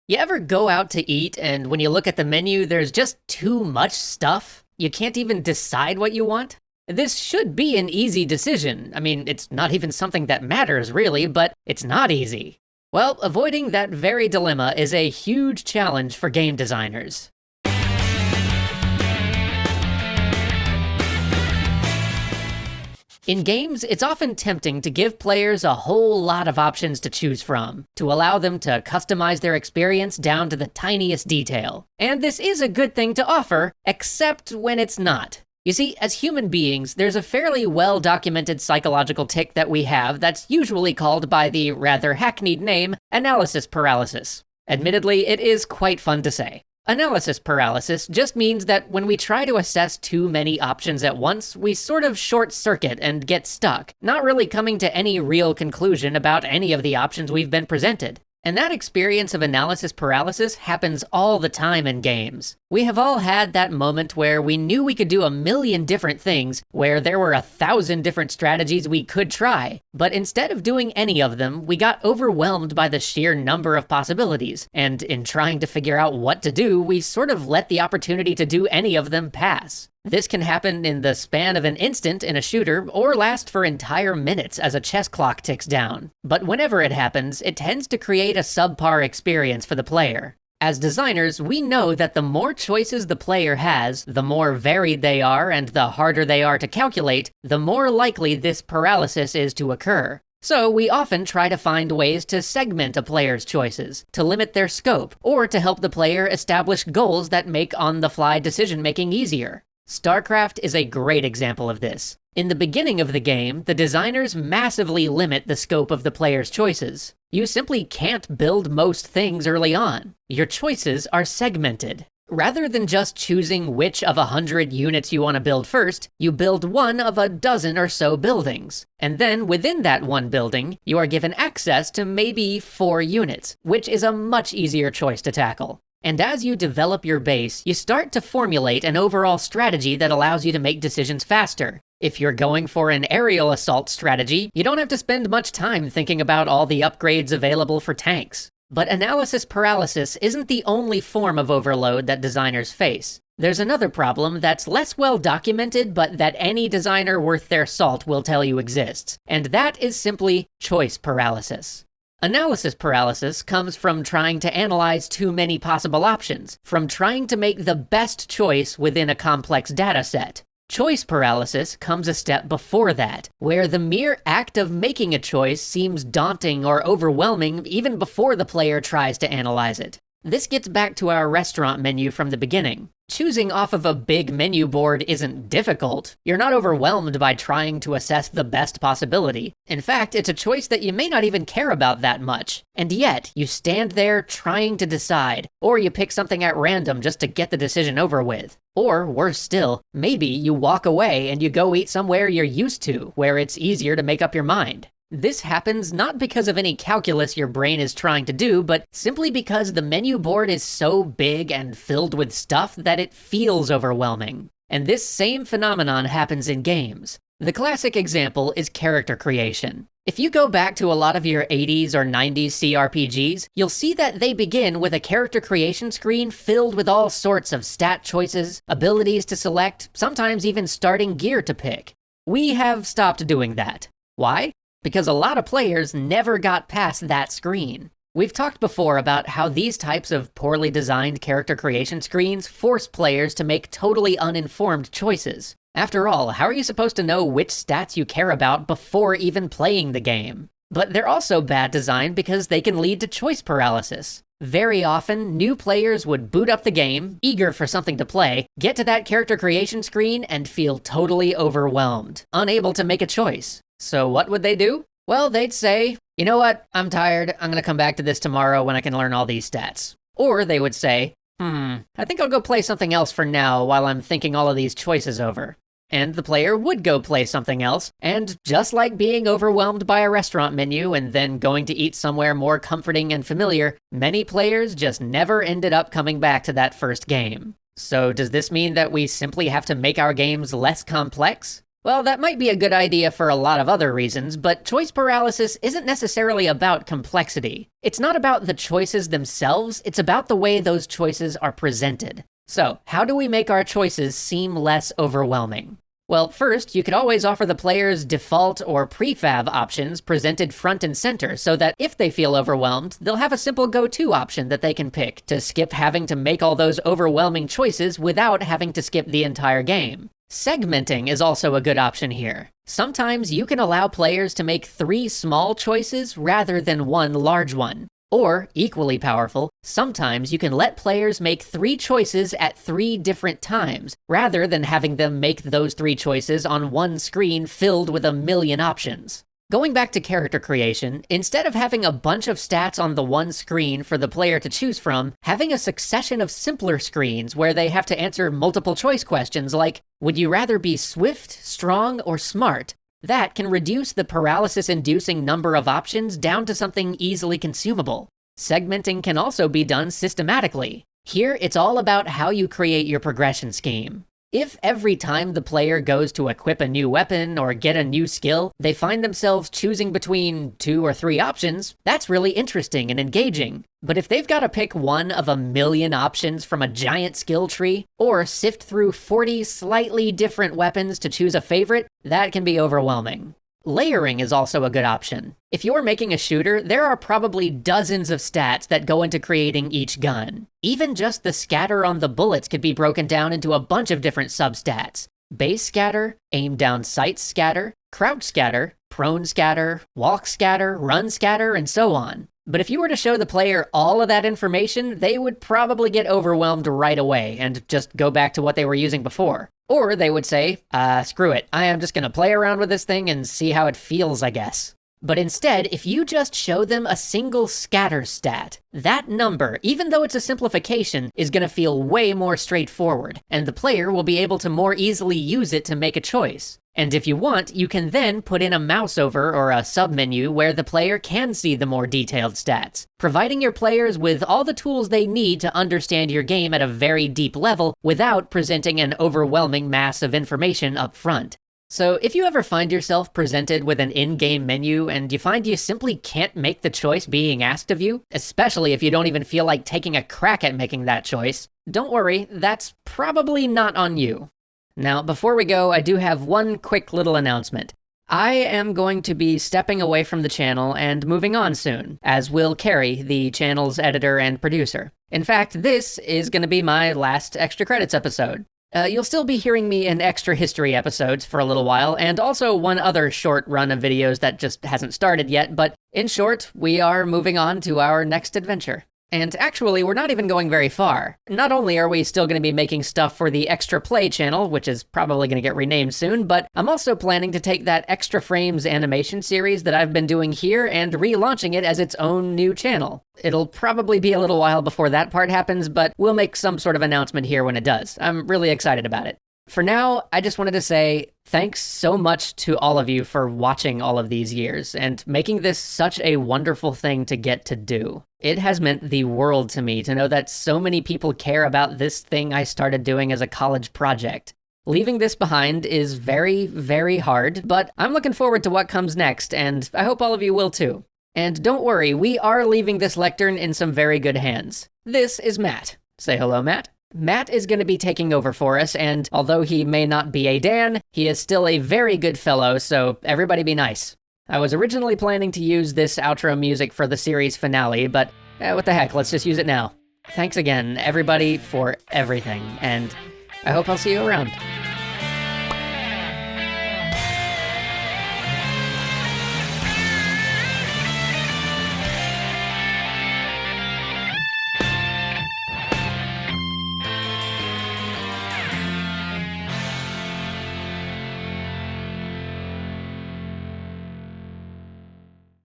You ever go out to eat and when you look at the menu, there's just too much stuff? You can't even decide what you want? This should be an easy decision. I mean, it's not even something that matters really, but it's not easy. Well, avoiding that very dilemma is a huge challenge for game designers. In games, it's often tempting to give players a whole lot of options to choose from, to allow them to customize their experience down to the tiniest detail. And this is a good thing to offer, except when it's not. You see, as human beings, there's a fairly well-documented psychological tic that we have that's usually called by the rather hackneyed name, analysis paralysis. Admittedly, it is quite fun to say. Analysis paralysis just means that when we try to assess too many options at once, we sort of short-circuit and get stuck, not really coming to any real conclusion about any of the options we've been presented. And that experience of analysis paralysis happens all the time in games. We have all had that moment where we knew we could do a million different things, where there were 1,000 different strategies we could try, but instead of doing any of them, we got overwhelmed by the sheer number of possibilities, and in trying to figure out what to do, we sort of let the opportunity to do any of them pass. This can happen in the span of an instant in a shooter, or last for entire minutes as a chess clock ticks down. But whenever it happens, it tends to create a subpar experience for the player. As designers, we know that the more choices the player has, the more varied they are and the harder they are to calculate, the more likely this paralysis is to occur. So we often try to find ways to segment a player's choices, to limit their scope, or to help the player establish goals that make on-the-fly decision-making easier. Starcraft is a great example of this. In the beginning of the game, the designers massively limit the scope of the player's choices. You simply can't build most things early on. Your choices are segmented. Rather than just choosing which of 100 units you want to build first, you build one of a dozen or so buildings. And then within that one building, you are given access to maybe 4 units, which is a much easier choice to tackle. And as you develop your base, you start to formulate an overall strategy that allows you to make decisions faster. If you're going for an aerial assault strategy, you don't have to spend much time thinking about all the upgrades available for tanks. But analysis paralysis isn't the only form of overload that designers face. There's another problem that's less well documented, but that any designer worth their salt will tell you exists, and that is simply choice paralysis. Analysis paralysis comes from trying to analyze too many possible options, from trying to make the best choice within a complex data set. Choice paralysis comes a step before that, where the mere act of making a choice seems daunting or overwhelming even before the player tries to analyze it. This gets back to our restaurant menu from the beginning. Choosing off of a big menu board isn't difficult. You're not overwhelmed by trying to assess the best possibility. In fact, it's a choice that you may not even care about that much. And yet, you stand there trying to decide, or you pick something at random just to get the decision over with. Or, worse still, maybe you walk away and you go eat somewhere you're used to, where it's easier to make up your mind. This happens not because of any calculus your brain is trying to do, but simply because the menu board is so big and filled with stuff that it feels overwhelming. And this same phenomenon happens in games. The classic example is character creation. If you go back to a lot of your 80s or 90s CRPGs, you'll see that they begin with a character creation screen filled with all sorts of stat choices, abilities to select, sometimes even starting gear to pick. We have stopped doing that. Why? Because a lot of players never got past that screen. We've talked before about how these types of poorly designed character creation screens force players to make totally uninformed choices. After all, how are you supposed to know which stats you care about before even playing the game? But they're also bad design because they can lead to choice paralysis. Very often, new players would boot up the game, eager for something to play, get to that character creation screen, and feel totally overwhelmed, unable to make a choice. So what would they do? Well, they'd say, you know what, I'm tired, I'm gonna come back to this tomorrow when I can learn all these stats. Or they would say, I think I'll go play something else for now while I'm thinking all of these choices over. And the player would go play something else, and just like being overwhelmed by a restaurant menu and then going to eat somewhere more comforting and familiar, many players just never ended up coming back to that first game. So does this mean that we simply have to make our games less complex? Well, that might be a good idea for a lot of other reasons, but choice paralysis isn't necessarily about complexity. It's not about the choices themselves, it's about the way those choices are presented. So, how do we make our choices seem less overwhelming? Well, first, you could always offer the players default or prefab options presented front and center so that if they feel overwhelmed, they'll have a simple go-to option that they can pick to skip having to make all those overwhelming choices without having to skip the entire game. Segmenting is also a good option here. Sometimes you can allow players to make 3 small choices rather than 1 large one. Or, equally powerful, sometimes you can let players make 3 choices at 3 different times, rather than having them make those 3 choices on one screen filled with a million options. Going back to character creation, instead of having a bunch of stats on the one screen for the player to choose from, having a succession of simpler screens where they have to answer multiple choice questions like, would you rather be swift, strong, or smart? That can reduce the paralysis-inducing number of options down to something easily consumable. Segmenting can also be done systematically. Here, it's all about how you create your progression scheme. If every time the player goes to equip a new weapon or get a new skill, they find themselves choosing between 2 or 3 options, that's really interesting and engaging. But if they've got to pick one of a million options from a giant skill tree, or sift through 40 slightly different weapons to choose a favorite, that can be overwhelming. Layering is also a good option. If you're making a shooter, there are probably dozens of stats that go into creating each gun. Even just the scatter on the bullets could be broken down into a bunch of different substats. Base scatter, aim down sight scatter, crouch scatter, prone scatter, walk scatter, run scatter, and so on. But if you were to show the player all of that information, they would probably get overwhelmed right away and just go back to what they were using before. Or they would say, screw it, I am just gonna play around with this thing and see how it feels, I guess. But instead, if you just show them a single scatter stat, that number, even though it's a simplification, is gonna feel way more straightforward, and the player will be able to more easily use it to make a choice. And if you want, you can then put in a mouse over or a submenu where the player can see the more detailed stats, providing your players with all the tools they need to understand your game at a very deep level without presenting an overwhelming mass of information up front. So if you ever find yourself presented with an in-game menu and you find you simply can't make the choice being asked of you, especially if you don't even feel like taking a crack at making that choice, don't worry, that's probably not on you. Now, before we go, I do have one quick little announcement. I am going to be stepping away from the channel and moving on soon, as will Carrie, the channel's editor and producer. In fact, this is going to be my last Extra Credits episode. You'll still be hearing me in Extra History episodes for a little while, and also one other short run of videos that just hasn't started yet, but in short, we are moving on to our next adventure. And actually, we're not even going very far. Not only are we still going to be making stuff for the Extra Play channel, which is probably going to get renamed soon, but I'm also planning to take that Extra Frames animation series that I've been doing here and relaunching it as its own new channel. It'll probably be a little while before that part happens, but we'll make some sort of announcement here when it does. I'm really excited about it. For now, I just wanted to say thanks so much to all of you for watching all of these years and making this such a wonderful thing to get to do. It has meant the world to me to know that so many people care about this thing I started doing as a college project. Leaving this behind is very, very hard, but I'm looking forward to what comes next, and I hope all of you will too. And don't worry, we are leaving this lectern in some very good hands. This is Matt. Say hello, Matt. Matt is going to be taking over for us, and although he may not be a Dan, he is still a very good fellow, so everybody be nice. I was originally planning to use this outro music for the series finale, but what the heck, let's just use it now. Thanks again, everybody, for everything, and I hope I'll see you around.